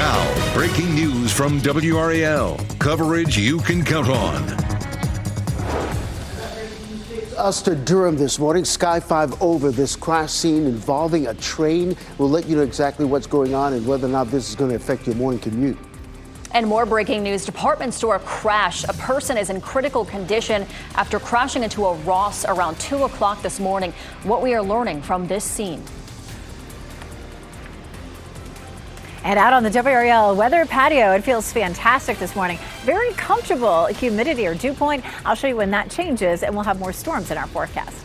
Now, breaking news from WRAL. Coverage you can count on. Us to Durham this morning. Sky 5 over this crash scene involving a train. We'll let you know exactly what's going on and whether or not this is going to affect your morning commute. And more breaking news. Department store crash. A person is in critical condition after crashing into a Ross around 2 o'clock this morning. What we are learning from this scene. And out on the WRAL weather patio, it feels fantastic this morning. Very comfortable humidity or dew point. I'll show you when that changes, and we'll have more storms in our forecast.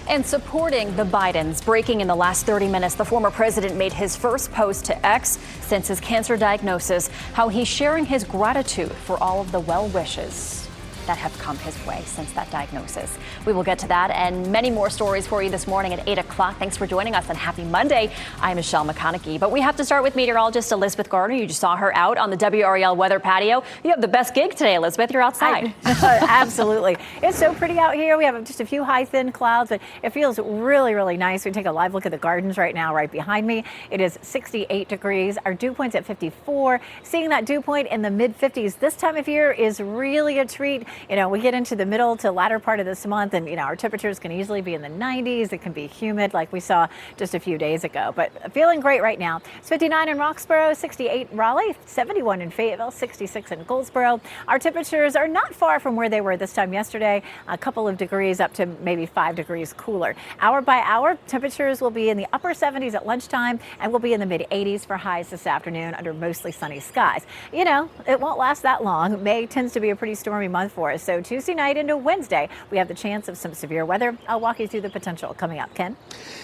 And supporting the Bidens. Breaking in the last 30 minutes, the former president made his first post to X since his cancer diagnosis, how he's sharing his gratitude for all of the well wishes that have come his way since that diagnosis. We will get to that and many more stories for you this morning at 8 o'clock. Thanks for joining us and happy Monday. I'm Michelle McConaughey. But we have to start with meteorologist Elizabeth Gardner. You just saw her out on the WRAL weather patio. You have the best gig today, Elizabeth. You're outside. Absolutely. It's so pretty out here. We have just a few high, thin clouds, but it feels really, really nice. We take a live look at the gardens right now, right behind me. It is 68 degrees. Our dew point's at 54. Seeing that dew point in the mid 50s this time of year is really a treat. You know, we get into the middle to latter part of this month and, you know, our temperatures can easily be in the 90s. It can be humid like we saw just a few days ago, but feeling great right now. It's 59 in Roxborough, 68 in Raleigh, 71 in Fayetteville, 66 in Goldsboro. Our temperatures are not far from where they were this time yesterday, a couple of degrees up to maybe 5 degrees cooler. Hour by hour, temperatures will be in the upper 70s at lunchtime and will be in the mid 80s for highs this afternoon under mostly sunny skies. You know, it won't last that long. May tends to be a pretty stormy month for us. So Tuesday night into Wednesday, we have the chance of some severe weather. I'll walk you through the potential coming up. Ken?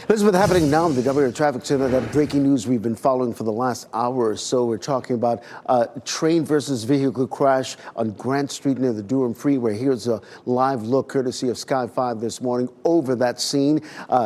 Elizabeth, happening now in the WRAL Traffic Center, that breaking news we've been following for the last hour or so. We're talking about train versus vehicle crash on Grant Street near the Durham Freeway. Here's a live look courtesy of Sky 5 this morning over that scene.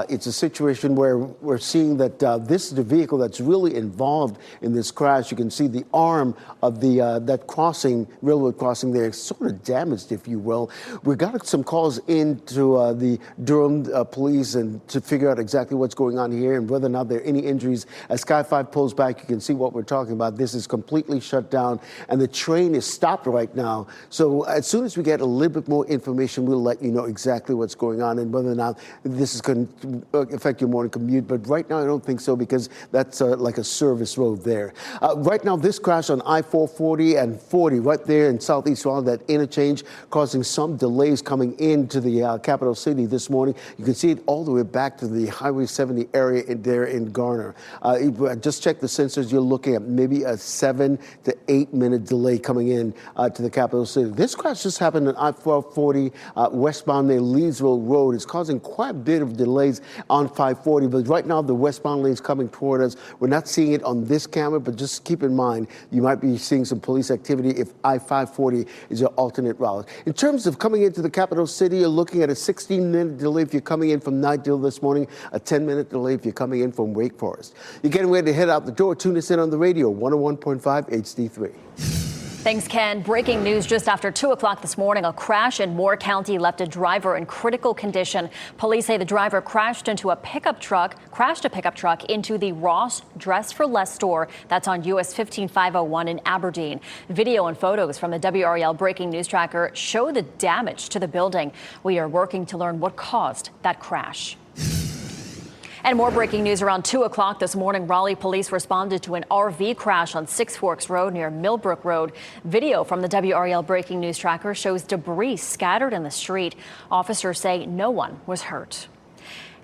It's a situation where we're seeing that this is the vehicle that's really involved in this crash. You can see the arm of the that crossing, railroad crossing there, sort of damaged, if you will. We got some calls into the Durham police and to figure out exactly what's going on here and whether or not there are any injuries. As Sky 5 pulls back, you can see what we're talking about. This is completely shut down and the train is stopped right now. So as soon as we get a little bit more information, we'll let you know exactly what's going on and whether or not this is going to affect your morning commute. But right now, I don't think so because that's like a service road there. Right now, this crash on I-440 and 40 right there in Southeast Raleigh, that interchange, causing some delays coming into the capital city this morning. You can see it all the way back to the Highway 70 area there in Garner. Just check the sensors. You're looking at maybe a 7 to 8 minute delay coming in to the capital city. This crash just happened on I-440 westbound near Leesville Road. It's causing quite a bit of delays on 540, but right now the westbound lane's coming toward us. We're not seeing it on this camera, but just keep in mind, you might be seeing some police activity if I-540 is your alternate route. In terms of coming into the capital city, you're looking at a 16-minute delay if you're coming in from Nightdale this morning, a 10-minute delay if you're coming in from Wake Forest. You're getting ready to head out the door. Tune us in on the radio, 101.5 HD3. Thanks, Ken. Breaking news just after 2 o'clock this morning. A crash in Moore County left a driver in critical condition. Police say the driver crashed a pickup truck into the Ross Dress for Less store that's on US 15501 in Aberdeen. Video and photos from the WRAL breaking news tracker show the damage to the building. We are working to learn what caused that crash. And more breaking news around 2 o'clock this morning. Raleigh police responded to an RV crash on Six Forks Road near Millbrook Road. Video from the WRAL breaking news tracker shows debris scattered in the street. Officers say no one was hurt.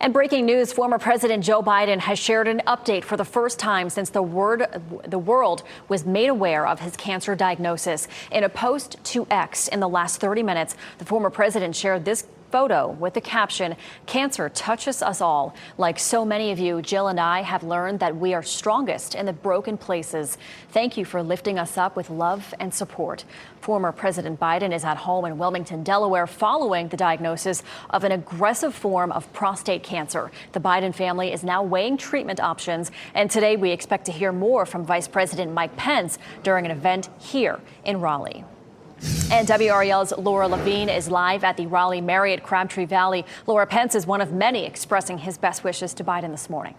And breaking news, former President Joe Biden has shared an update for the first time since the world was made aware of his cancer diagnosis. In a post to X in the last 30 minutes, the former president shared this photo with the caption, "Cancer touches us all. Like so many of you, Jill and I have learned that we are strongest in the broken places. Thank you for lifting us up with love and support." Former President Biden is at home in Wilmington, Delaware, following the diagnosis of an aggressive form of prostate cancer. The Biden family is now weighing treatment options, and today we expect to hear more from Vice President Mike Pence during an event here in Raleigh. And WRAL's Laura Levine is live at the Raleigh Marriott Crabtree Valley. Laura, Pence is one of many expressing his best wishes to Biden this morning.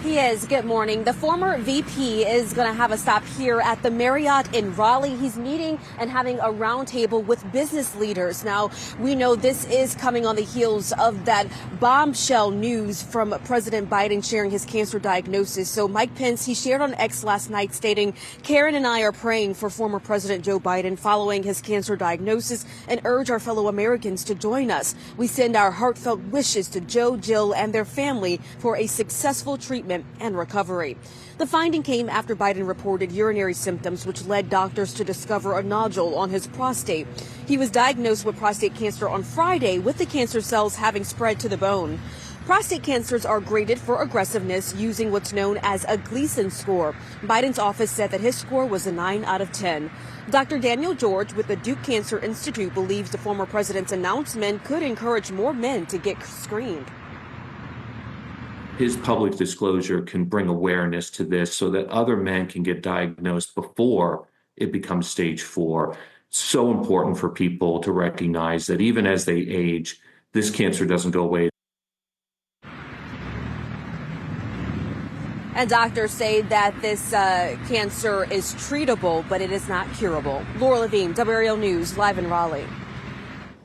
He is. Good morning. The former VP is going to have a stop here at the Marriott in Raleigh. He's meeting and having a roundtable with business leaders. Now, we know this is coming on the heels of that bombshell news from President Biden sharing his cancer diagnosis. So Mike Pence, he shared on X last night stating, Karen and I are praying for former President Joe Biden following his cancer diagnosis and urge our fellow Americans to join us. We send our heartfelt wishes to Joe, Jill, and their family for a successful treatment and recovery. The finding came after Biden reported urinary symptoms, which led doctors to discover a nodule on his prostate. He was diagnosed with prostate cancer on Friday, with the cancer cells having spread to the bone. Prostate cancers are graded for aggressiveness using what's known as a Gleason score. Biden's office said that his score was a 9 out of 10. Dr. Daniel George with the Duke Cancer Institute believes the former president's announcement could encourage more men to get screened. His public disclosure can bring awareness to this so that other men can get diagnosed before it becomes stage 4. So important for people to recognize that even as they age, this cancer doesn't go away. And doctors say that this cancer is treatable, but it is not curable. Laura Levine, WRAL News, live in Raleigh.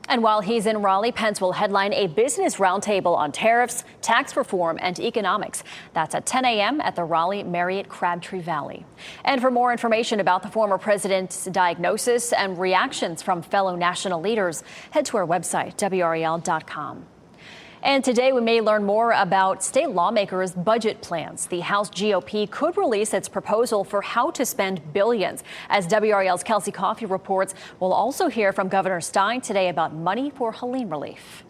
And while he's in Raleigh, Pence will headline a business roundtable on tariffs, tax reform, and economics. That's at 10 a.m. at the Raleigh Marriott Crabtree Valley. And for more information about the former president's diagnosis and reactions from fellow national leaders, head to our website, WRAL.com. And today we may learn more about state lawmakers' budget plans. The House GOP could release its proposal for how to spend billions. As WRAL's Kelsey Coffey reports, we'll also hear from Governor Stein today about money for Helene relief.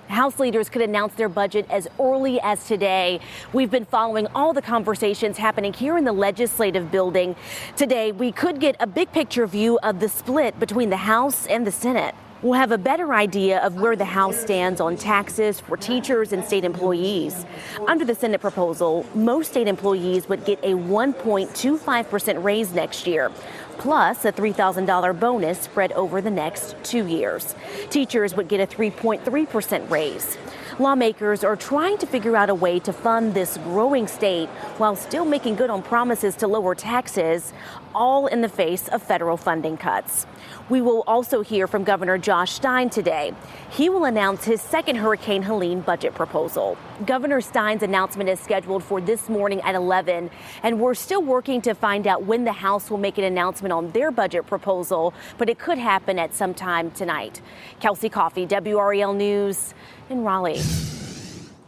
House leaders could announce their budget as early as today. We've been following all the conversations happening here in the legislative building. Today, we could get a big picture view of the split between the House and the Senate. We'll have a better idea of where the House stands on taxes for teachers and state employees. Under the Senate proposal, most state employees would get a 1.25% raise next year, plus a $3,000 bonus spread over the next 2 years. Teachers would get a 3.3% raise. Lawmakers are trying to figure out a way to fund this growing state while still making good on promises to lower taxes, all in the face of federal funding cuts. We will also hear from Governor Josh Stein today. He will announce his second Hurricane Helene budget proposal. Governor Stein's announcement is scheduled for this morning at 11, and we're still working to find out when the House will make an announcement on their budget proposal, but it could happen at some time tonight. Kelsey Coffey, WRAL News in Raleigh.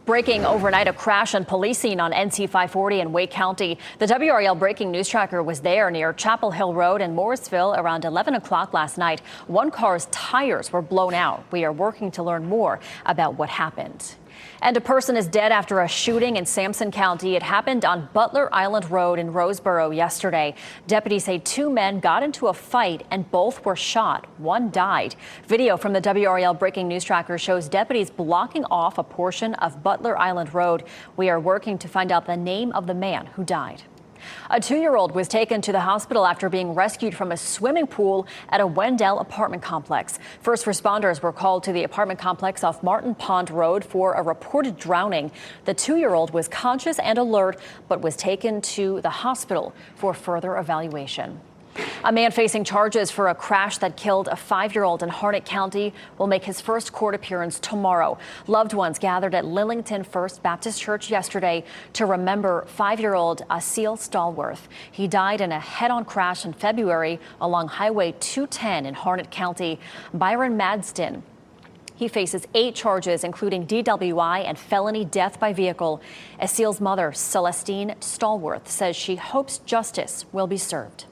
Breaking overnight, a crash and police scene on NC 540 in Wake County. The WRAL breaking news tracker was there near Chapel Hill Road in Morrisville around 11 o'clock last night. One car's tires were blown out. We are working to learn more about what happened. And a person is dead after a shooting in Sampson County. It happened on Butler Island Road in Roseboro yesterday. Deputies say 2 men got into a fight and both were shot. One died. Video from the WRAL breaking news tracker shows deputies blocking off a portion of Butler Island Road. We are working to find out the name of the man who died. A 2-year-old was taken to the hospital after being rescued from a swimming pool at a Wendell apartment complex. First responders were called to the apartment complex off Martin Pond Road for a reported drowning. The 2-year-old was conscious and alert, but was taken to the hospital for further evaluation. A man facing charges for a crash that killed a 5-year-old in Harnett County will make his first court appearance tomorrow. Loved ones gathered at Lillington First Baptist Church yesterday to remember 5-year-old Asil Stallworth. He died in a head-on crash in February along Highway 210 in Harnett County. Byron Madston, he faces 8 charges, including DWI and felony death by vehicle. Asil's mother, Celestine Stallworth, says she hopes justice will be served.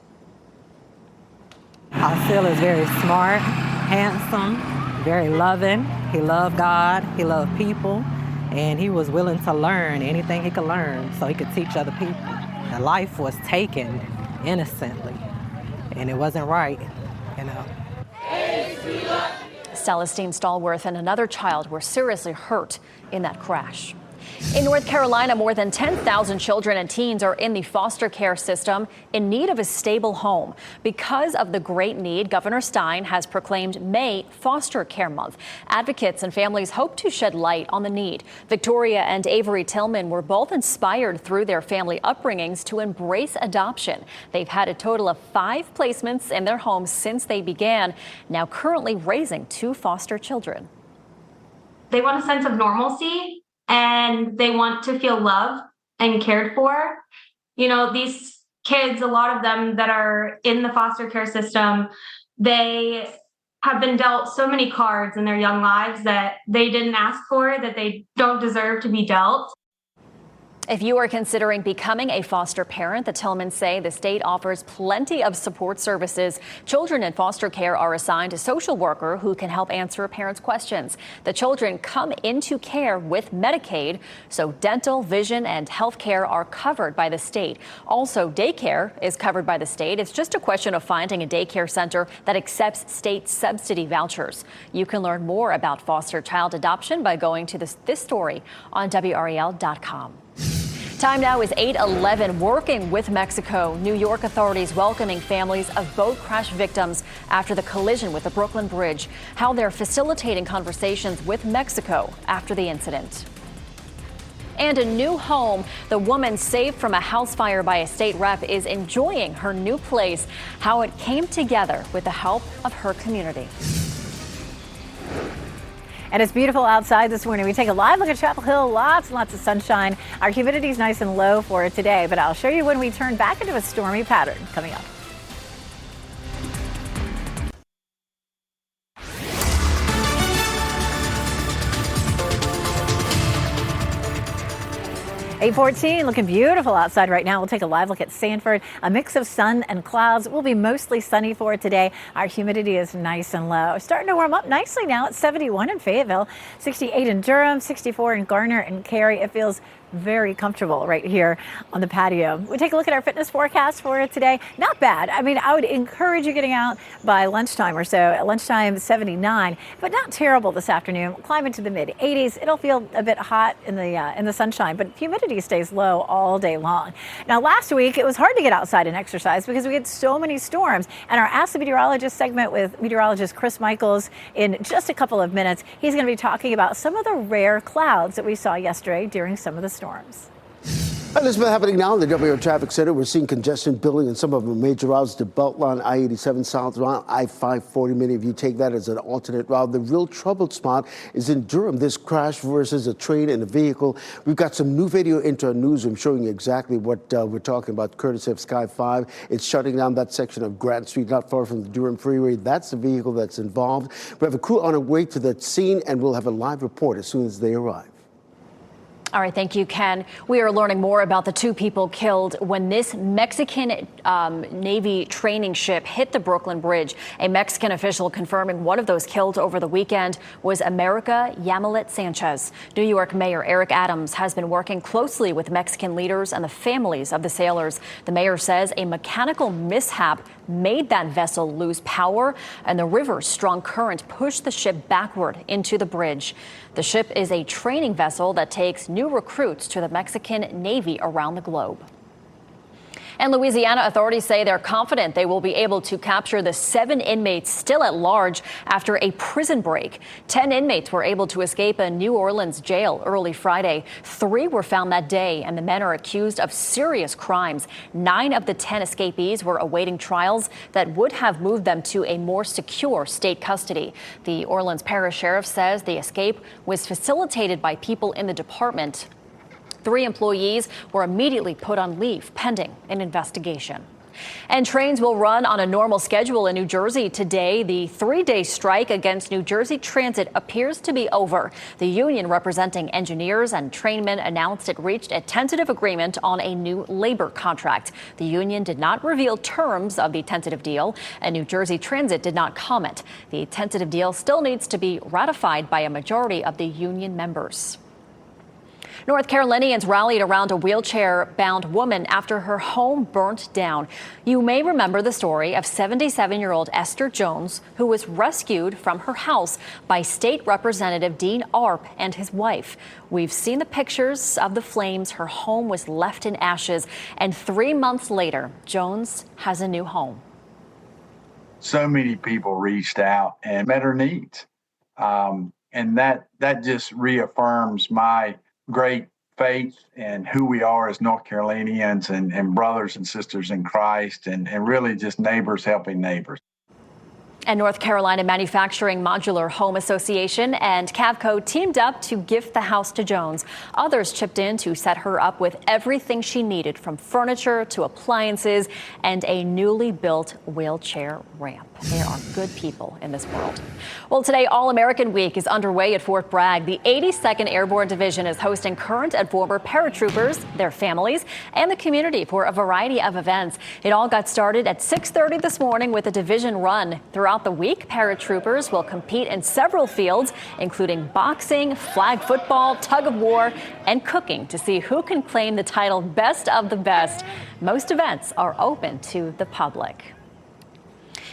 Asil is very smart, handsome, very loving. He loved God, he loved people, and he was willing to learn anything he could learn so he could teach other people. The life was taken innocently, and it wasn't right, you know. Celestine Stallworth and another child were seriously hurt in that crash. In North Carolina, more than 10,000 children and teens are in the foster care system in need of a stable home. Because of the great need, Governor Stein has proclaimed May Foster Care Month. Advocates and families hope to shed light on the need. Victoria and Avery Tillman were both inspired through their family upbringings to embrace adoption. They've had a total of 5 placements in their homes since they began, now currently raising 2 foster children. They want a sense of normalcy, and they want to feel loved and cared for. You know, these kids, a lot of them that are in the foster care system, they have been dealt so many cards in their young lives that they didn't ask for, that they don't deserve to be dealt. If you are considering becoming a foster parent, the Tillmans say the state offers plenty of support services. Children in foster care are assigned a social worker who can help answer a parent's questions. The children come into care with Medicaid, so dental, vision, and health care are covered by the state. Also, daycare is covered by the state. It's just a question of finding a daycare center that accepts state subsidy vouchers. You can learn more about foster child adoption by going to this story on WRAL.com. Time now is 8:11. Working with Mexico, New York authorities welcoming families of boat crash victims after the collision with the Brooklyn Bridge. How they're facilitating conversations with Mexico after the incident. And a new home. The woman saved from a house fire by a state rep is enjoying her new place. How it came together with the help of her community. And it's beautiful outside this morning. We take a live look at Chapel Hill. Lots and lots of sunshine. Our humidity is nice and low for it today, but I'll show you when we turn back into a stormy pattern coming up. .14, looking beautiful outside right now. We'll take a live look at Sanford. A mix of sun and clouds. It will be mostly sunny for today. Our humidity is nice and low. Starting to warm up nicely now. It's 71 in Fayetteville, 68 in Durham, 64 in Garner and Cary. It feels very comfortable right here on the patio. We take a look at our fitness forecast for today. Not bad. I mean, I would encourage you getting out by lunchtime or so. At lunchtime, 79, but not terrible this afternoon. We'll climb into the mid 80s. It'll feel a bit hot in the sunshine, but humidity stays low all day long. Now, last week, it was hard to get outside and exercise because we had so many storms. And our Ask the Meteorologist segment with meteorologist Chris Michaels in just a couple of minutes, he's going to be talking about some of the rare clouds that we saw yesterday during some of the storms. Elizabeth, happening now in the WRAL Traffic Center. We're seeing congestion building in some of the major routes. The Beltline, I-87 southbound, I-540. Many of you take that as an alternate route. The real troubled spot is in Durham. This crash versus a train and a vehicle. We've got some new video into our newsroom showing you exactly what we're talking about, courtesy of Sky 5. It's shutting down that section of Grant Street, not far from the Durham Freeway. That's the vehicle that's involved. We have a crew on our way to that scene, and we'll have a live report as soon as they arrive. All right, thank you, Ken. We are learning more about the 2 people killed when this Mexican Navy training ship hit the Brooklyn Bridge. A Mexican official confirming one of those killed over the weekend was America Yamilet Sanchez. New York Mayor Eric Adams has been working closely with Mexican leaders and the families of the sailors. The mayor says a mechanical mishap made that vessel lose power, and the river's strong current pushed the ship backward into the bridge. The ship is a training vessel that takes new recruits to the Mexican Navy around the globe. And Louisiana authorities say they're confident they will be able to capture the 7 inmates still at large after a prison break. 10 inmates were able to escape a New Orleans jail early Friday. 3 were found that day, and the men are accused of serious crimes. 9 of the 10 escapees were awaiting trials that would have moved them to a more secure state custody. The Orleans Parish Sheriff says the escape was facilitated by people in the department. 3 employees were immediately put on leave pending an investigation. And trains will run on a normal schedule in New Jersey today. The 3-day strike against New Jersey Transit appears to be over. The union representing engineers and trainmen announced it reached a tentative agreement on a new labor contract. The union did not reveal terms of the tentative deal, and New Jersey Transit did not comment. The tentative deal still needs to be ratified by a majority of the union members. North Carolinians rallied around a wheelchair-bound woman after her home burnt down. You may remember the story of 77-year-old Esther Jones, who was rescued from her house by State Representative Dean Arp and his wife. We've seen the pictures of the flames. Her home was left in ashes, and 3 months later, Jones has a new home. So many people reached out and met her needs. And that just reaffirms my great faith and who we are as North Carolinians and brothers and sisters in Christ and really just neighbors helping neighbors. And North Carolina Manufacturing Modular Home Association and Cavco teamed up to gift the house to Jones. Others chipped in to set her up with everything she needed, from furniture to appliances and a newly built wheelchair ramp. There are good people in this world. Well, today, All-American Week is underway at Fort Bragg. The 82nd Airborne Division is hosting current and former paratroopers, their families, and the community for a variety of events. It all got started at 6:30 this morning with a division run. Throughout the week, paratroopers will compete in several fields, including boxing, flag football, tug of war, and cooking, to see who can claim the title Best of the Best. Most events are open to the public.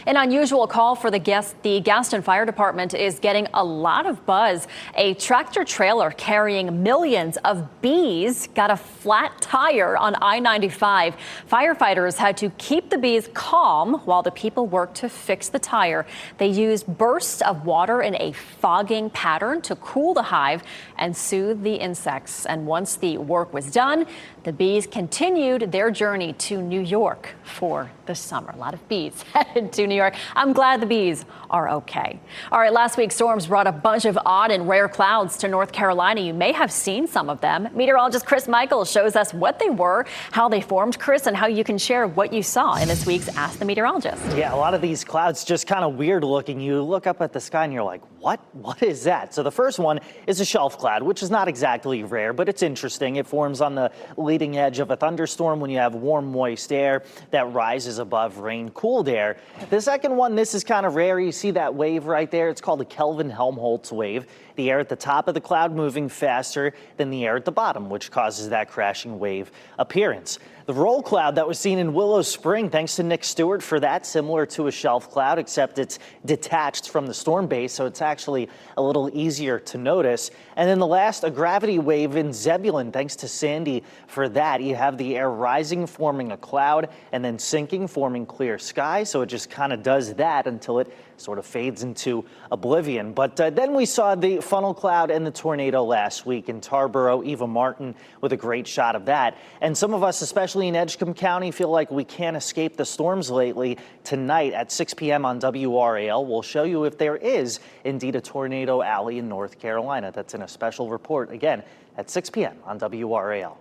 An unusual call for the Gaston Fire Department is getting a lot of buzz. A tractor trailer carrying millions of bees got a flat tire on I-95. Firefighters had to keep the bees calm while the people worked to fix the tire. They used bursts of water in a fogging pattern to cool the hive and soothe the insects. And once the work was done, the bees continued their journey to New York for the summer. A lot of bees headed to New York. I'm glad the bees are okay. All right, last week's storms brought a bunch of odd and rare clouds to North Carolina. You may have seen some of them. Meteorologist Chris Michaels shows us what they were, how they formed, Chris, and how you can share what you saw in this week's Ask the Meteorologist. Yeah, a lot of these clouds just kind of weird looking. You look up at the sky and you're like, what is that? So the first one is a shelf cloud, which is not exactly rare, but it's interesting. It forms on the leading edge of a thunderstorm when you have warm, moist air that rises above rain-cooled air. The second one, this is kind of rare. You see that wave right there? It's called a Kelvin-Helmholtz wave. The air at the top of the cloud moving faster than the air at the bottom, which causes that crashing wave appearance. The roll cloud that was seen in Willow Spring, thanks to Nick Stewart for that, similar to a shelf cloud, except it's detached from the storm base, so it's actually a little easier to notice. And then the last, a gravity wave in Zebulon, thanks to Sandy for that. You have the air rising, forming a cloud, and then sinking, forming clear sky, so it just kind of does that until it sort of fades into oblivion. But then we saw the funnel cloud and the tornado last week in Tarboro. Eva Martin with a great shot of that. And some of us, especially in Edgecombe County, feel like we can't escape the storms lately. Tonight at 6 p.m. on WRAL, we'll show you if there is indeed a tornado alley in North Carolina. That's in a special report, again, at 6 p.m. on WRAL.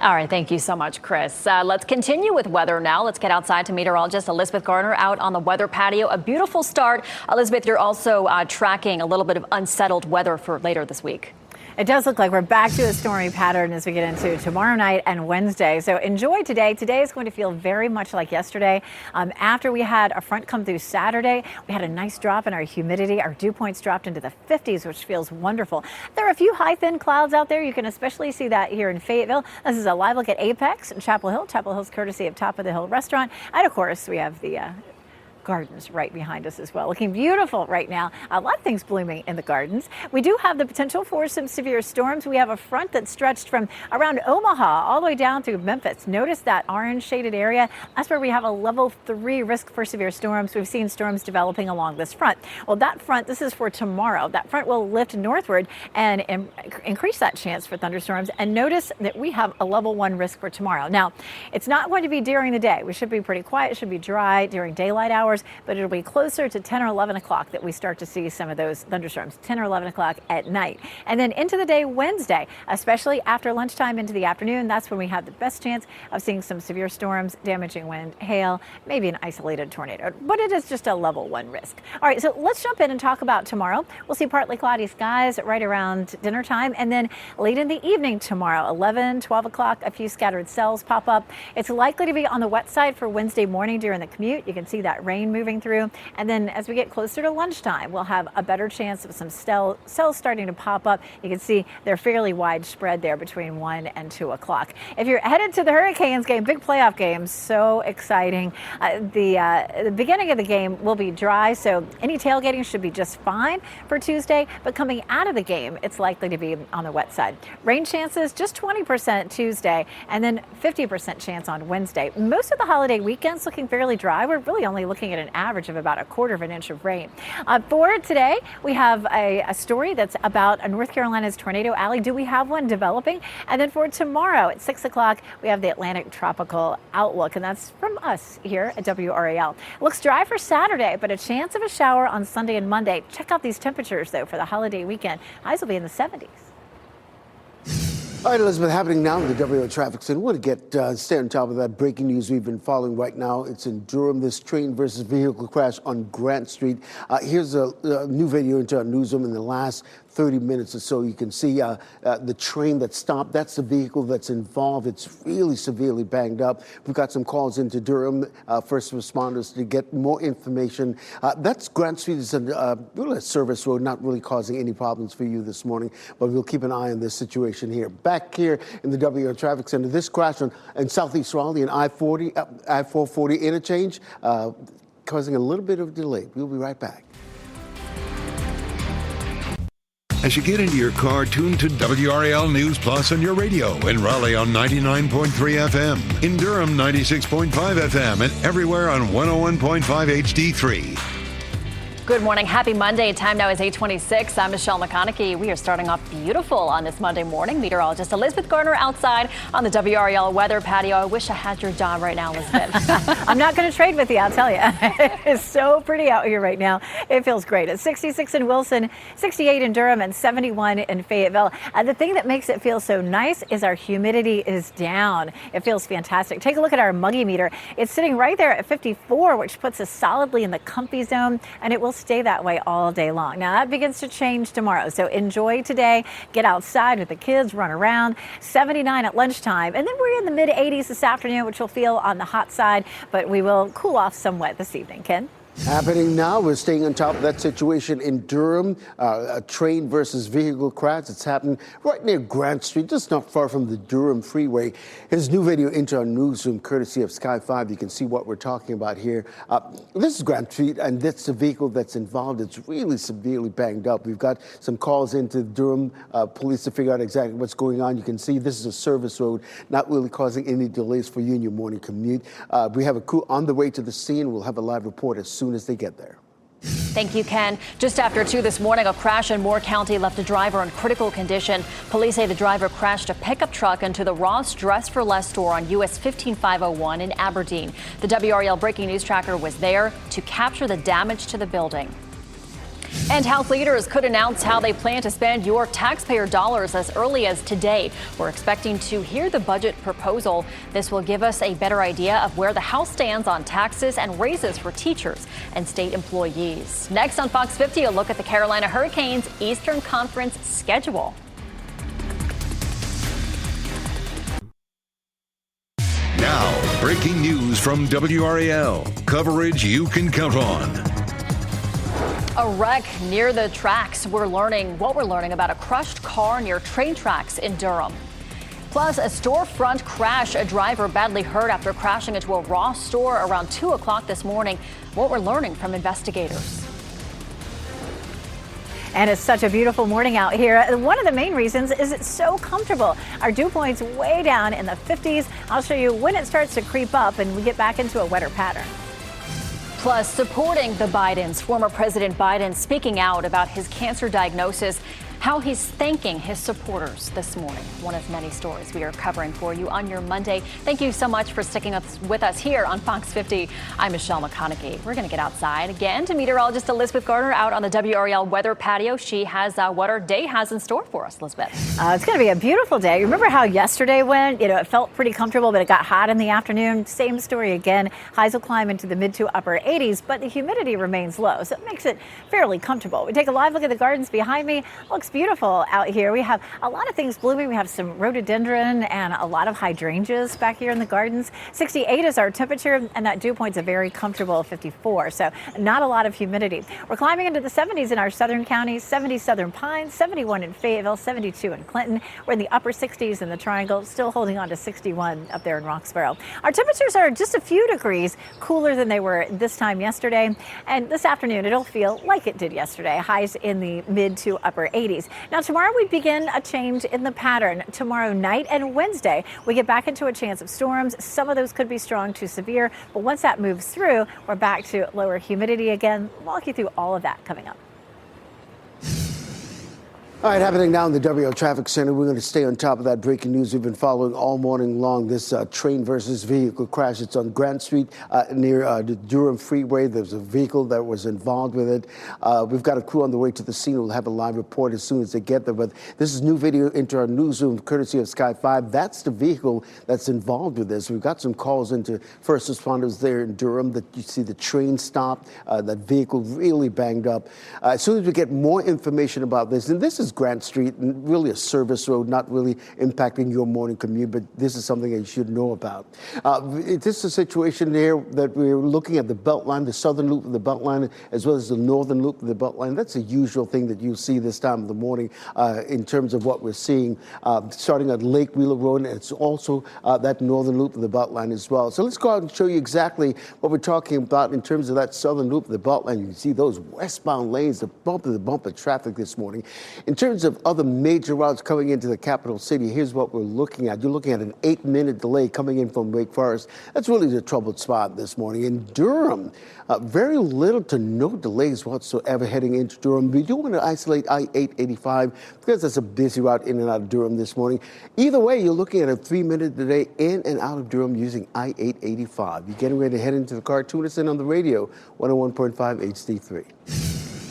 All right, thank you so much, Chris. Let's continue with weather now. Let's get outside to meteorologist Elizabeth Garner out on the weather patio. A beautiful start. Elizabeth, you're also tracking a little bit of unsettled weather for later this week. It does look like we're back to a stormy pattern as we get into tomorrow night and Wednesday. So enjoy today. Today is going to feel very much like yesterday. After we had a front come through Saturday, we had a nice drop in our humidity. Our dew points dropped into the 50s, which feels wonderful. There are a few high, thin clouds out there. You can especially see that here in Fayetteville. This is a live look at Apex and Chapel Hill. Chapel Hill's courtesy of Top of the Hill Restaurant. And of course, we have the gardens right behind us as well. Looking beautiful right now. A lot of things blooming in the gardens. We do have the potential for some severe storms. We have a front that stretched from around Omaha all the way down through Memphis. Notice that orange shaded area. That's where we have a level 3 risk for severe storms. We've seen storms developing along this front. Well, that front, this is for tomorrow. That front will lift northward and increase that chance for thunderstorms. And notice that we have a level 1 risk for tomorrow. Now, it's not going to be during the day. We should be pretty quiet. It should be dry during daylight hours. But it'll be closer to 10 or 11 o'clock that we start to see some of those thunderstorms, 10 or 11 o'clock at night. And then into the day Wednesday, especially after lunchtime into the afternoon, that's when we have the best chance of seeing some severe storms, damaging wind, hail, maybe an isolated tornado. But it is just a level 1 risk. All right, so let's jump in and talk about tomorrow. We'll see partly cloudy skies right around dinner time. And then late in the evening tomorrow, 11, 12 o'clock, a few scattered cells pop up. It's likely to be on the wet side for Wednesday morning during the commute. You can see that rain rain moving through. And then as we get closer to lunchtime, we'll have a better chance of some cells starting to pop up. You can see they're fairly widespread there between 1 and 2 o'clock. If you're headed to the Hurricanes game, big playoff game, so exciting. The beginning of the game will be dry, so any tailgating should be just fine for Tuesday. But coming out of the game, it's likely to be on the wet side. Rain chances just 20% Tuesday, and then 50% chance on Wednesday. Most of the holiday weekend's looking fairly dry. We're really only looking at an average of about 1/4 inch of rain. For today, we have a story that's about North Carolina's Tornado Alley. Do we have one developing? And then for tomorrow at 6 o'clock, we have the Atlantic Tropical Outlook, and that's from us here at WRAL. It looks dry for Saturday, but a chance of a shower on Sunday and Monday. Check out these temperatures, though, for the holiday weekend. Highs will be in the 70s. All right, Elizabeth, happening now in the WRAL Traffic Center. We want to stay on top of that breaking news we've been following right now. It's in Durham, this train versus vehicle crash on Grant Street. Here's a new video into our newsroom in the last 30 minutes or so. You can see the train that stopped. That's the vehicle that's involved. It's really severely banged up. We've got some calls into Durham, first responders, to get more information. That's Grant Street. Is really a service road, not really causing any problems for you this morning, but we'll keep an eye on this situation here. Back here in the WRAL Traffic Center, this crash in Southeast Raleigh and I-440 interchange, causing a little bit of delay. We'll be right back. As you get into your car, tune to WRAL News Plus on your radio. In Raleigh on 99.3 FM. In Durham, 96.5 FM. And everywhere on 101.5 HD3. Good morning. Happy Monday. Time now is 8:26. I'm Michelle McConaughey. We are starting off beautiful on this Monday morning. Meteorologist Elizabeth Gardner outside on the WRAL weather patio. I wish I had your job right now, Elizabeth. I'm not going to trade with you, I'll tell you. It's so pretty out here right now. It feels great. It's 66 in Wilson, 68 in Durham, and 71 in Fayetteville. The thing that makes it feel so nice is our humidity is down. It feels fantastic. Take a look at our muggy meter. It's sitting right there at 54, which puts us solidly in the comfy zone, and it will stay that way all day long. Now that begins to change tomorrow, so enjoy today. Get outside with the kids, run around. 79 at lunchtime, and then we're in the mid 80s this afternoon, which will feel on the hot side, but we will cool off somewhat this evening. Ken? Happening now, we're staying on top of that situation in Durham, a train versus vehicle crash. It's happened right near Grant Street, just not far from the Durham Freeway. Here's new video into our newsroom, courtesy of Sky 5. You can see what we're talking about here. This is Grant Street, and that's the vehicle that's involved. It's really severely banged up. We've got some calls into Durham police to figure out exactly what's going on. You can see this is a service road, not really causing any delays for you in your morning commute. We have a crew on the way to the scene. We'll have a live report as soon as they get there. Thank you, Ken. Just after 2 this morning, a crash in Moore County left a driver in critical condition. Police say the driver crashed a pickup truck into the Ross Dress for Less store on US 15501 in Aberdeen. The WRAL breaking news tracker was there to capture the damage to the building. And House leaders could announce how they plan to spend your taxpayer dollars as early as today. We're expecting to hear the budget proposal. This will give us a better idea of where the House stands on taxes and raises for teachers and state employees. Next on Fox 50, a look at the Carolina Hurricanes Eastern Conference schedule. Now, breaking news from WRAL. Coverage you can count on. A wreck near the tracks. We're learning about a crushed car near train tracks in Durham. Plus, a storefront crash. A driver badly hurt after crashing into a Ross store around 2 o'clock this morning. What we're learning from investigators. And it's such a beautiful morning out here. One of the main reasons is it's so comfortable. Our dew point's way down in the 50s. I'll show you when it starts to creep up and we get back into a wetter pattern. Plus, supporting the Bidens, former President Biden speaking out about his cancer diagnosis, how he's thanking his supporters this morning. One of many stories we are covering for you on your Monday. Thank you so much for sticking with us here on Fox 50. I'm Michelle McConaughey. We're going to get outside again to meteorologist Elizabeth Gardner out on the WRAL weather patio. She has what our day has in store for us, Elizabeth. It's going to be a beautiful day. Remember how yesterday went? It felt pretty comfortable, but it got hot in the afternoon. Same story again. Highs will climb into the mid to upper 80s, but the humidity remains low, so it makes it fairly comfortable. We take a live look at the gardens behind me. Looks looks beautiful out here. We have a lot of things blooming. We have some rhododendron and a lot of hydrangeas back here in the gardens. 68 is our temperature, and that dew point's a very comfortable 54, so not a lot of humidity. We're climbing into the 70s in our southern counties, 70 Southern Pines, 71 in Fayetteville, 72 in Clinton. We're in the upper 60s in the Triangle, still holding on to 61 up there in Roxborough. Our temperatures are just a few degrees cooler than they were this time yesterday, and this afternoon it'll feel like it did yesterday. Highs in the mid to upper 80s. Now tomorrow we begin a change in the pattern. Tomorrow night and Wednesday we get back into a chance of storms. Some of those could be strong to severe, but once that moves through, we're back to lower humidity again. We'll walk you through all of that coming up. All right, happening now in the WRAL Traffic Center. We're going to stay on top of that breaking news we've been following all morning long. This train versus vehicle crash. It's on Grant Street near the Durham Freeway. There's a vehicle that was involved with it. We've got a crew on the way to the scene. We'll have a live report as soon as they get there. But this is new video into our newsroom, courtesy of Sky 5. That's the vehicle that's involved with this. We've got some calls into first responders there in Durham that you see the train stopped, that vehicle really banged up. As soon as we get more information about this, and this is Grant Street, and really a service road, not really impacting your morning commute, but this is something that you should know about. This is a situation there that we're looking at the Beltline, the southern loop of the Beltline, as well as the northern loop of the Beltline. That's a usual thing that you see this time of the morning in terms of what we're seeing, starting at Lake Wheeler Road, and it's also that northern loop of the Beltline as well. So let's go out and show you exactly what we're talking about in terms of that southern loop of the Beltline. You can see those westbound lanes, the bumper traffic this morning. In terms of other major routes coming into the capital city, here's what we're looking at. You're looking at an 8-minute delay coming in from Wake Forest. That's really the troubled spot this morning. In Durham, very little to no delays whatsoever heading into Durham. We do want to isolate I-885 because that's a busy route in and out of Durham this morning. Either way, you're looking at a 3-minute delay in and out of Durham using I-885. You're getting ready to head into the car. Tune us in on the radio, 101.5 HD3.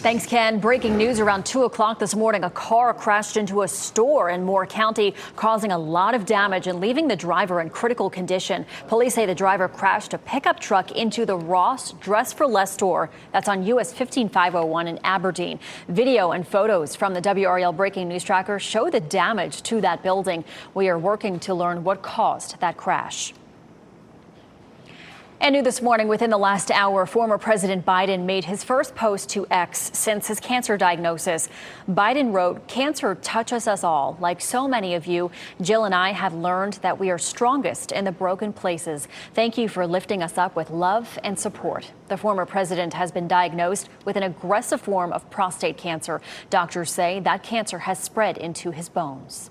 Thanks, Ken. Breaking news around 2 o'clock this morning. A car crashed into a store in Moore County, causing a lot of damage and leaving the driver in critical condition. Police say the driver crashed a pickup truck into the Ross Dress for Less store. That's on US 15501 in Aberdeen. Video and photos from the WRAL Breaking News Tracker show the damage to that building. We are working to learn what caused that crash. And new this morning, within the last hour, former President Biden made his first post to X since his cancer diagnosis. Biden wrote, "Cancer touches us all. Like so many of you, Jill and I have learned that we are strongest in the broken places. Thank you for lifting us up with love and support." The former president has been diagnosed with an aggressive form of prostate cancer. Doctors say that cancer has spread into his bones.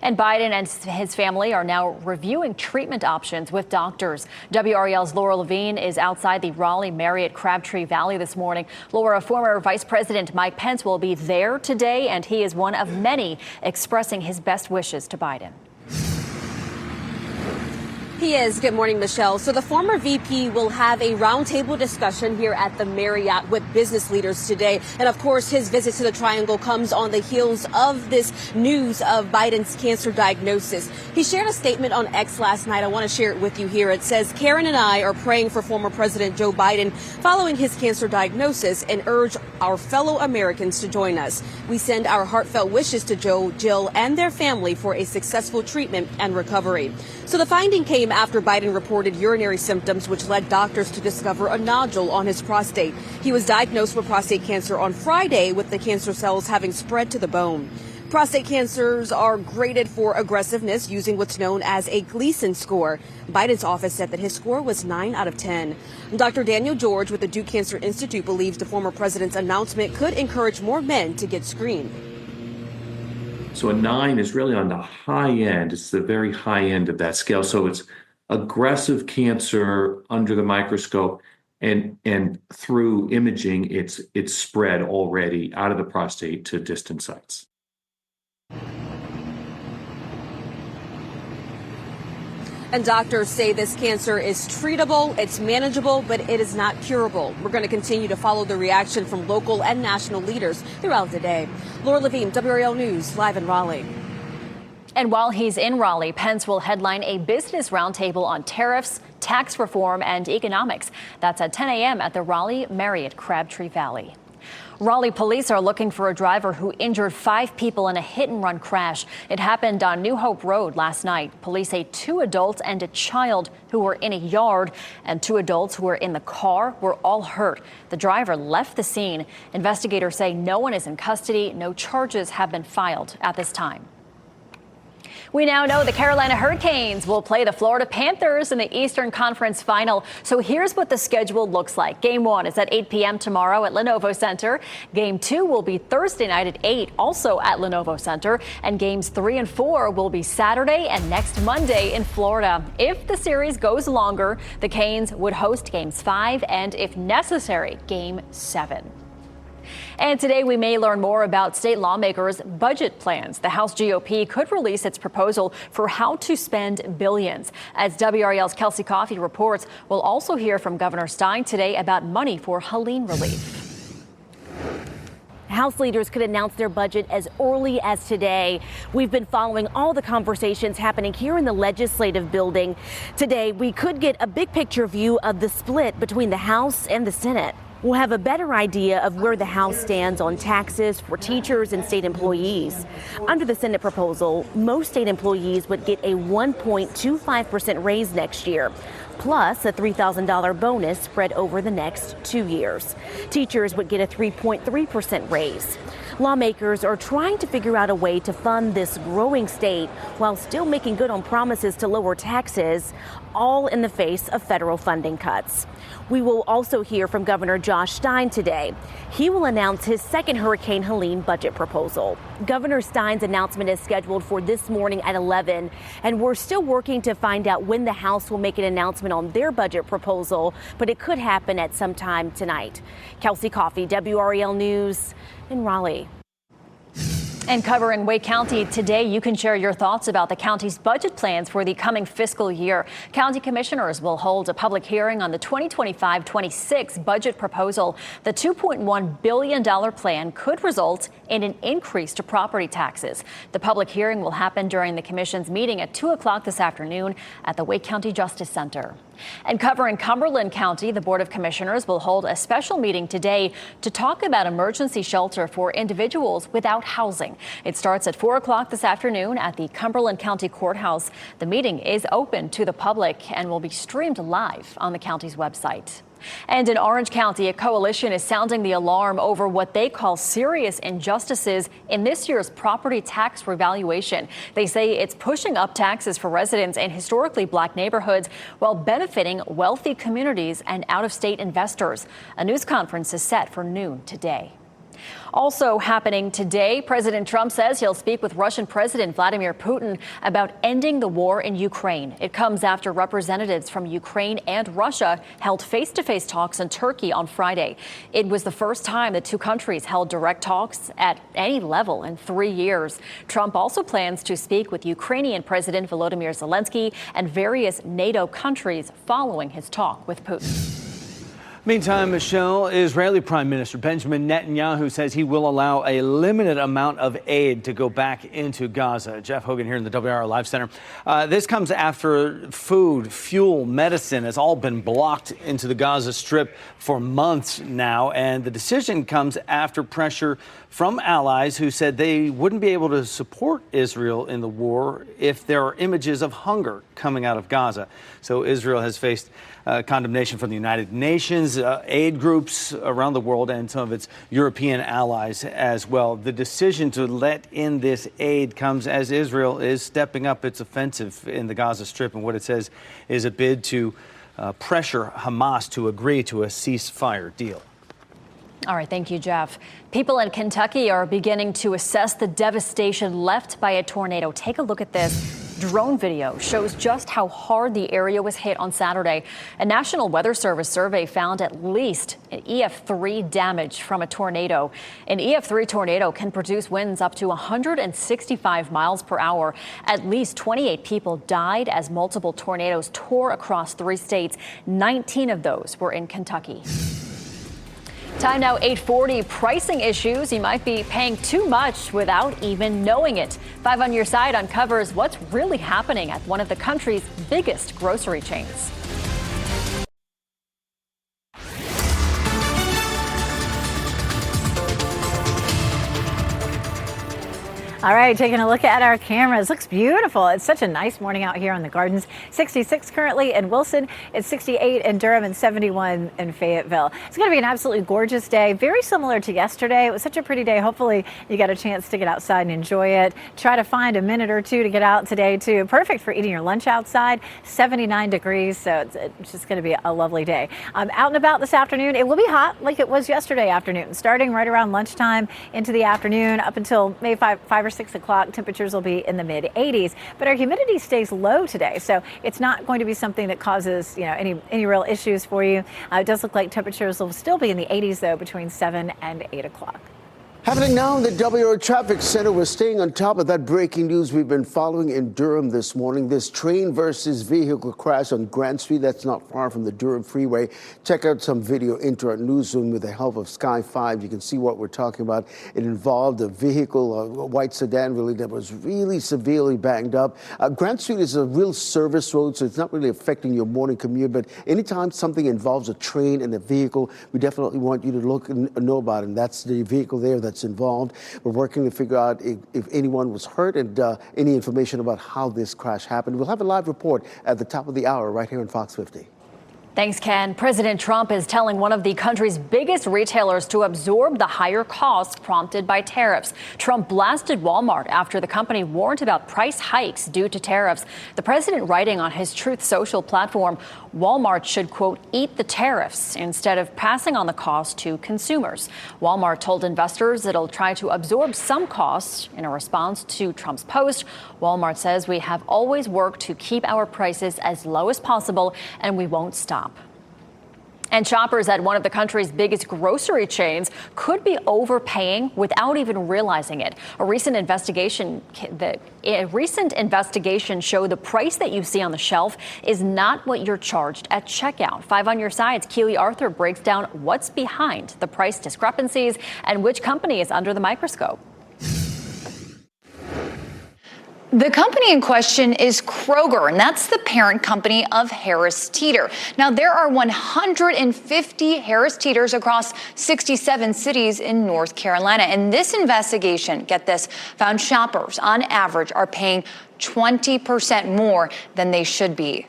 And Biden and his family are now reviewing treatment options with doctors. WRAL's Laura Levine is outside the Raleigh Marriott Crabtree Valley this morning. Laura, former Vice President Mike Pence will be there today, and he is one of many expressing his best wishes to Biden. He is. Good morning, Michelle. So the former VP will have a roundtable discussion here at the Marriott with business leaders today. And of course, his visit to the Triangle comes on the heels of this news of Biden's cancer diagnosis. He shared a statement on X last night. I want to share it with you here. It says, "Karen and I are praying for former President Joe Biden following his cancer diagnosis and urge our fellow Americans to join us. We send our heartfelt wishes to Joe, Jill, and their family for a successful treatment and recovery." So the finding came after Biden reported urinary symptoms, which led doctors to discover a nodule on his prostate. He was diagnosed with prostate cancer on Friday, with the cancer cells having spread to the bone. Prostate cancers are graded for aggressiveness using what's known as a Gleason score. Biden's office said that his score was 9 out of 10. Dr. Daniel George with the Duke Cancer Institute believes the former president's announcement could encourage more men to get screened. So a 9 is really on the high end. It's the very high end of that scale. So it's aggressive cancer under the microscope, and through imaging, it's spread already out of the prostate to distant sites. And doctors say this cancer is treatable, it's manageable, but it is not curable. We're going to continue to follow the reaction from local and national leaders throughout the day. Laura Levine, WRAL News, live in Raleigh. And while he's in Raleigh, Pence will headline a business roundtable on tariffs, tax reform, and economics. That's at 10 a.m. at the Raleigh Marriott Crabtree Valley. Raleigh police are looking for a driver who injured 5 people in a hit-and-run crash. It happened on New Hope Road last night. Police say 2 adults and a child who were in a yard and 2 adults who were in the car were all hurt. The driver left the scene. Investigators say no one is in custody. No charges have been filed at this time. We now know the Carolina Hurricanes will play the Florida Panthers in the Eastern Conference Final. So here's what the schedule looks like. Game 1 is at 8 p.m. tomorrow at Lenovo Center. Game 2 will be Thursday night at 8, also at Lenovo Center. And games 3 and 4 will be Saturday and next Monday in Florida. If the series goes longer, the Canes would host games 5 and, if necessary, game 7. And today we may learn more about state lawmakers' budget plans. The House GOP could release its proposal for how to spend billions. As WRAL's Kelsey Coffey reports, we'll also hear from Governor Stein today about money for Helene relief. House leaders could announce their budget as early as today. We've been following all the conversations happening here in the legislative building. Today, we could get a big picture view of the split between the House and the Senate. We'll have a better idea of where the House stands on taxes for teachers and state employees. Under the Senate proposal, most state employees would get a 1.25% raise next year, plus a $3,000 bonus spread over the next 2 years. Teachers would get a 3.3% raise. Lawmakers are trying to figure out a way to fund this growing state while still making good on promises to lower taxes, all in the face of federal funding cuts. We will also hear from Governor Josh Stein today. He will announce his second Hurricane Helene budget proposal. Governor Stein's announcement is scheduled for this morning at 11, and we're still working to find out when the House will make an announcement on their budget proposal, but it could happen at some time tonight. Kelsey Coffey, WRAL News in Raleigh. And covering Wake County today, you can share your thoughts about the county's budget plans for the coming fiscal year. County commissioners will hold a public hearing on the 2025-26 budget proposal. The $2.1 billion plan could result in an increase to property taxes. The public hearing will happen during the commission's meeting at 2 o'clock this afternoon at the Wake County Justice Center. And covering Cumberland County, the Board of Commissioners will hold a special meeting today to talk about emergency shelter for individuals without housing. It starts at 4 o'clock this afternoon at the Cumberland County Courthouse. The meeting is open to the public and will be streamed live on the county's website. And in Orange County, a coalition is sounding the alarm over what they call serious injustices in this year's property tax revaluation. They say it's pushing up taxes for residents in historically black neighborhoods while benefiting wealthy communities and out-of-state investors. A news conference is set for noon today. Also happening today, President Trump says he'll speak with Russian President Vladimir Putin about ending the war in Ukraine. It comes after representatives from Ukraine and Russia held face-to-face talks in Turkey on Friday. It was the first time the two countries held direct talks at any level in 3 years. Trump also plans to speak with Ukrainian President Volodymyr Zelensky and various NATO countries following his talk with Putin. Meantime, Michelle, Israeli Prime Minister Benjamin Netanyahu says he will allow a limited amount of aid to go back into Gaza. Jeff Hogan here in the WRAL Live Center. This comes after food, fuel, medicine has all been blocked into the Gaza Strip for months now. And the decision comes after pressure from allies who said they wouldn't be able to support Israel in the war if there are images of hunger coming out of Gaza. So Israel has faced condemnation from the United Nations, aid groups around the world, and some of its European allies as well. The decision to let in this aid comes as Israel is stepping up its offensive in the Gaza Strip, and what it says is a bid to pressure Hamas to agree to a ceasefire deal. All right, thank you, Jeff. People in Kentucky are beginning to assess the devastation left by a tornado. Take a look at this. Drone video shows just how hard the area was hit on Saturday. A National Weather Service survey found at least an EF3 damage from a tornado. An EF3 tornado can produce winds up to 165 miles per hour. At least 28 people died as multiple tornadoes tore across 3 states. 19 of those were in Kentucky. Time now 8:40. Pricing issues. You might be paying too much without even knowing it. 5 on Your Side uncovers what's really happening at one of the country's biggest grocery chains. All right, taking a look at our cameras. Looks beautiful. It's such a nice morning out here on the Gardens. 66 currently in Wilson. It's 68 in Durham and 71 in Fayetteville. It's going to be an absolutely gorgeous day. Very similar to yesterday. It was such a pretty day. Hopefully you got a chance to get outside and enjoy it. Try to find a minute or two to get out today too. Perfect for eating your lunch outside. 79 degrees, so it's just going to be a lovely day. Out and about this afternoon. It will be hot like it was yesterday afternoon. Starting right around lunchtime into the afternoon up until maybe 5 or 6 o'clock, temperatures will be in the mid 80s, but our humidity stays low today, so it's not going to be something that causes any real issues for you. It does look like temperatures will still be in the 80s though between 7 and 8 o'clock. Happening now in the WRAL Traffic Center, we're staying on top of that breaking news we've been following in Durham this morning. This train versus vehicle crash on Grant Street, that's not far from the Durham Freeway. Check out some video into our newsroom with the help of Sky 5. You can see what we're talking about. It involved a vehicle, a white sedan really, that was really severely banged up. Grant Street is a real service road, so it's not really affecting your morning commute, but anytime something involves a train and a vehicle, we definitely want you to look and know about it. And that's the vehicle there that's involved. We're working to figure out if anyone was hurt and any information about how this crash happened. We'll have a live report at the top of the hour right here on Fox 50. Thanks, Ken. President Trump is telling one of the country's biggest retailers to absorb the higher costs prompted by tariffs. Trump blasted Walmart after the company warned about price hikes due to tariffs. The president writing on his Truth Social platform, Walmart should, quote, eat the tariffs instead of passing on the cost to consumers. Walmart told investors it'll try to absorb some costs in a response to Trump's post. Walmart says we have always worked to keep our prices as low as possible, and we won't stop. And shoppers at one of the country's biggest grocery chains could be overpaying without even realizing it. A recent investigation showed the price that you see on the shelf is not what you're charged at checkout. 5 on your side's Keely Arthur breaks down what's behind the price discrepancies and which company is under the microscope. The company in question is Kroger, and that's the parent company of Harris Teeter. Now, there are 150 Harris Teeters across 67 cities in North Carolina. And this investigation, get this, found shoppers on average are paying 20% more than they should be.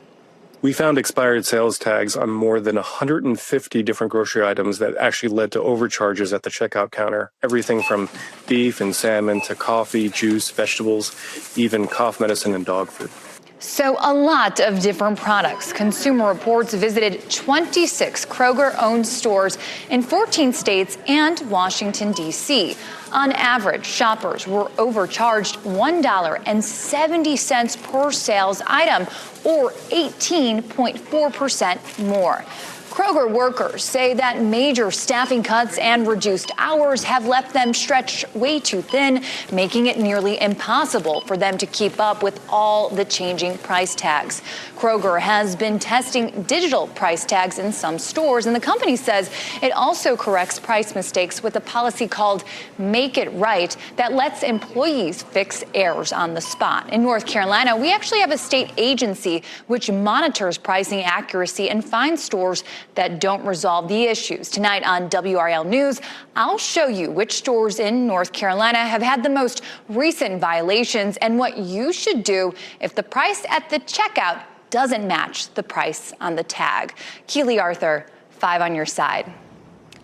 We found expired sales tags on more than 150 different grocery items that actually led to overcharges at the checkout counter. Everything from beef and salmon to coffee, juice, vegetables, even cough medicine and dog food. So a lot of different products. Consumer Reports visited 26 Kroger-owned stores in 14 states and Washington, D.C. On average, shoppers were overcharged $1.70 per sales item, or 18.4% more. Kroger workers say that major staffing cuts and reduced hours have left them stretched way too thin, making it nearly impossible for them to keep up with all the changing price tags. Kroger has been testing digital price tags in some stores, and the company says it also corrects price mistakes with a policy called Make It Right that lets employees fix errors on the spot. In North Carolina, we actually have a state agency which monitors pricing accuracy and finds stores that don't resolve the issues. Tonight on WRAL News, I'll show you which stores in North Carolina have had the most recent violations and what you should do if the price at the checkout doesn't match the price on the tag. Keely Arthur, 5 on your side.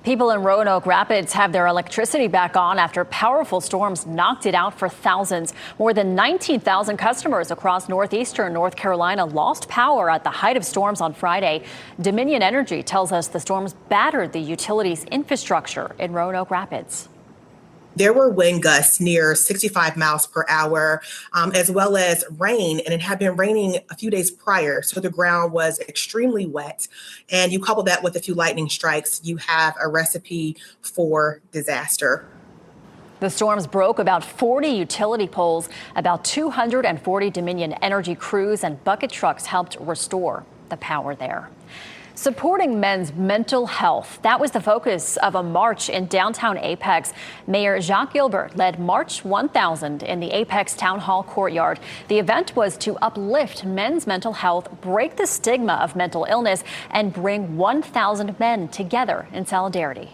People in Roanoke Rapids have their electricity back on after powerful storms knocked it out for thousands. More than 19,000 customers across northeastern North Carolina lost power at the height of storms on Friday. Dominion Energy tells us the storms battered the utilities infrastructure in Roanoke Rapids. There were wind gusts near 65 miles per hour, as well as rain, and it had been raining a few days prior, so the ground was extremely wet. And you couple that with a few lightning strikes, you have a recipe for disaster. The storms broke about 40 utility poles. About 240 Dominion Energy crews and bucket trucks helped restore the power there. Supporting men's mental health. That was the focus of a march in downtown Apex. Mayor Jacques Gilbert led March 1000 in the Apex Town Hall courtyard. The event was to uplift men's mental health, break the stigma of mental illness, and bring 1,000 men together in solidarity.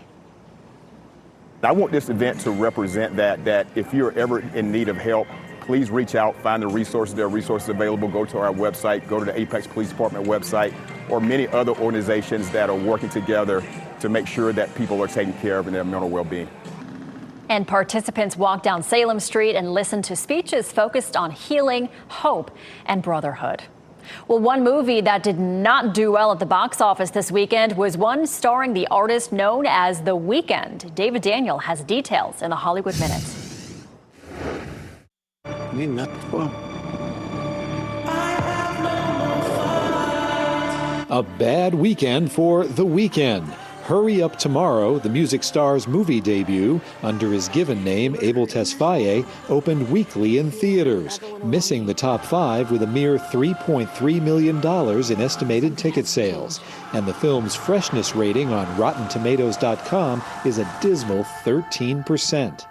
I want this event to represent that if you're ever in need of help, please reach out, find the resources. There are resources available. Go to our website, go to the Apex Police Department website, or many other organizations that are working together to make sure that people are taken care of in their mental well-being. And participants walked down Salem Street and listened to speeches focused on healing, hope, and brotherhood. Well, one movie that did not do well at the box office this weekend was one starring the artist known as The Weeknd. David Daniel has details in the Hollywood Minutes. A bad weekend for The Weeknd. Hurry Up Tomorrow, the music star's movie debut, under his given name, Abel Tesfaye, opened weekly in theaters, missing the top 5 with a mere $3.3 million in estimated ticket sales. And the film's freshness rating on RottenTomatoes.com is a dismal 13%.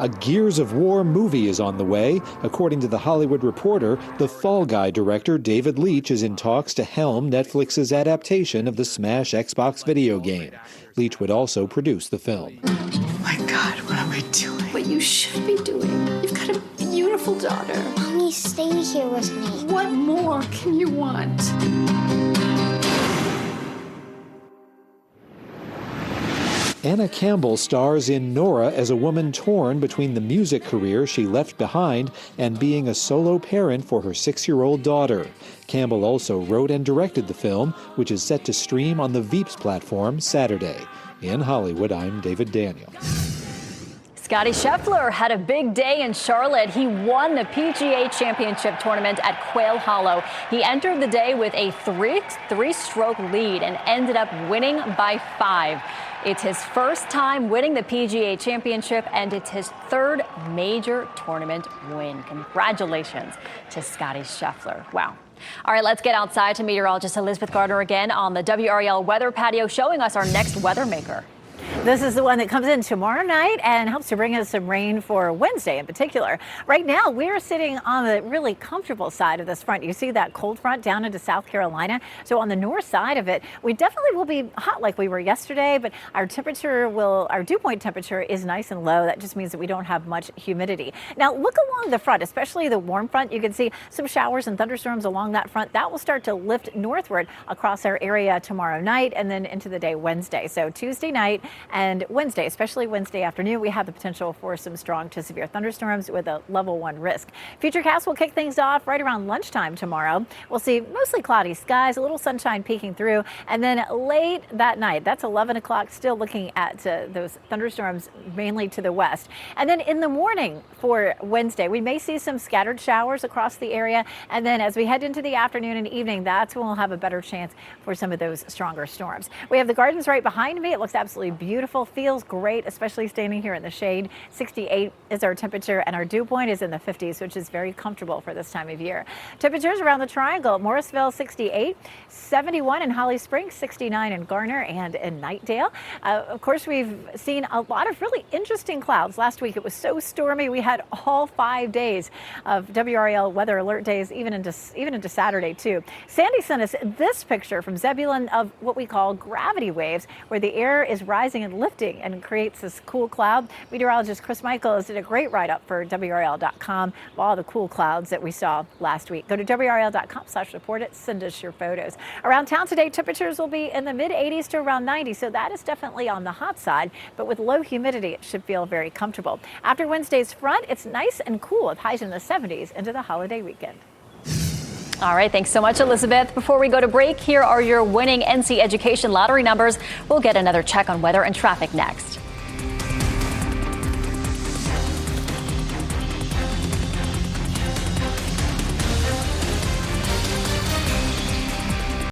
A Gears of War movie is on the way. According to The Hollywood Reporter, the Fall Guy director David Leitch is in talks to helm Netflix's adaptation of the Smash Xbox video game. Leitch would also produce the film. Oh my God, what am I doing? What you should be doing. You've got a beautiful daughter. Mommy, stay here with me. What more can you want? Anna Campbell stars in Nora as a woman torn between the music career she left behind and being a solo parent for her 6-year-old daughter. Campbell also wrote and directed the film, which is set to stream on the Veeps platform Saturday. In Hollywood, I'm David Daniel. Scottie Scheffler had a big day in Charlotte. He won the PGA Championship tournament at Quail Hollow. He entered the day with a three-stroke lead and ended up winning by 5. It's his first time winning the PGA Championship, and it's his 3rd major tournament win. Congratulations to Scottie Scheffler. Wow. All right, let's get outside to meteorologist Elizabeth Gardner again on the WRAL weather patio, showing us our next weather maker. This is the one that comes in tomorrow night and helps to bring us some rain for Wednesday in particular. Right now, we're sitting on the really comfortable side of this front. You see that cold front down into South Carolina. So on the north side of it, we definitely will be hot like we were yesterday, but our dew point temperature is nice and low. That just means that we don't have much humidity. Now look along the front, especially the warm front. You can see some showers and thunderstorms along that front. That will start to lift northward across our area tomorrow night and then into the day Wednesday. So Tuesday night and Wednesday, especially Wednesday afternoon, we have the potential for some strong to severe thunderstorms with a level 1 risk. Futurecast will kick things off right around lunchtime tomorrow. We'll see mostly cloudy skies, a little sunshine peeking through, and then late that night, that's 11 o'clock, still looking at those thunderstorms mainly to the west. And then in the morning for Wednesday, we may see some scattered showers across the area. And then as we head into the afternoon and evening, that's when we'll have a better chance for some of those stronger storms. We have the gardens right behind me. It looks absolutely beautiful, feels great, especially standing here in the shade. 68 is our temperature, and our dew point is in the 50s, which is very comfortable for this time of year. Temperatures around the triangle: Morrisville 68, 71 in Holly Springs, 69 in Garner and in Knightdale. Of course, we've seen a lot of really interesting clouds. Last week it was so stormy. We had all 5 days of WRAL weather alert days, even into Saturday too. Sandy sent us this picture from Zebulon of what we call gravity waves, where the air is rising and lifting and creates this cool cloud. Meteorologist Chris Michaels did a great write-up for WRAL.com of all the cool clouds that we saw last week. Go to WRAL.com/report it. Send us your photos. Around town today, temperatures will be in the mid-80s to around 90, so that is definitely on the hot side, but with low humidity, it should feel very comfortable. After Wednesday's front, it's nice and cool with highs in the 70s into the holiday weekend. All right, thanks so much, Elizabeth. Before we go to break, here are your winning NC Education lottery numbers. We'll get another check on weather and traffic next.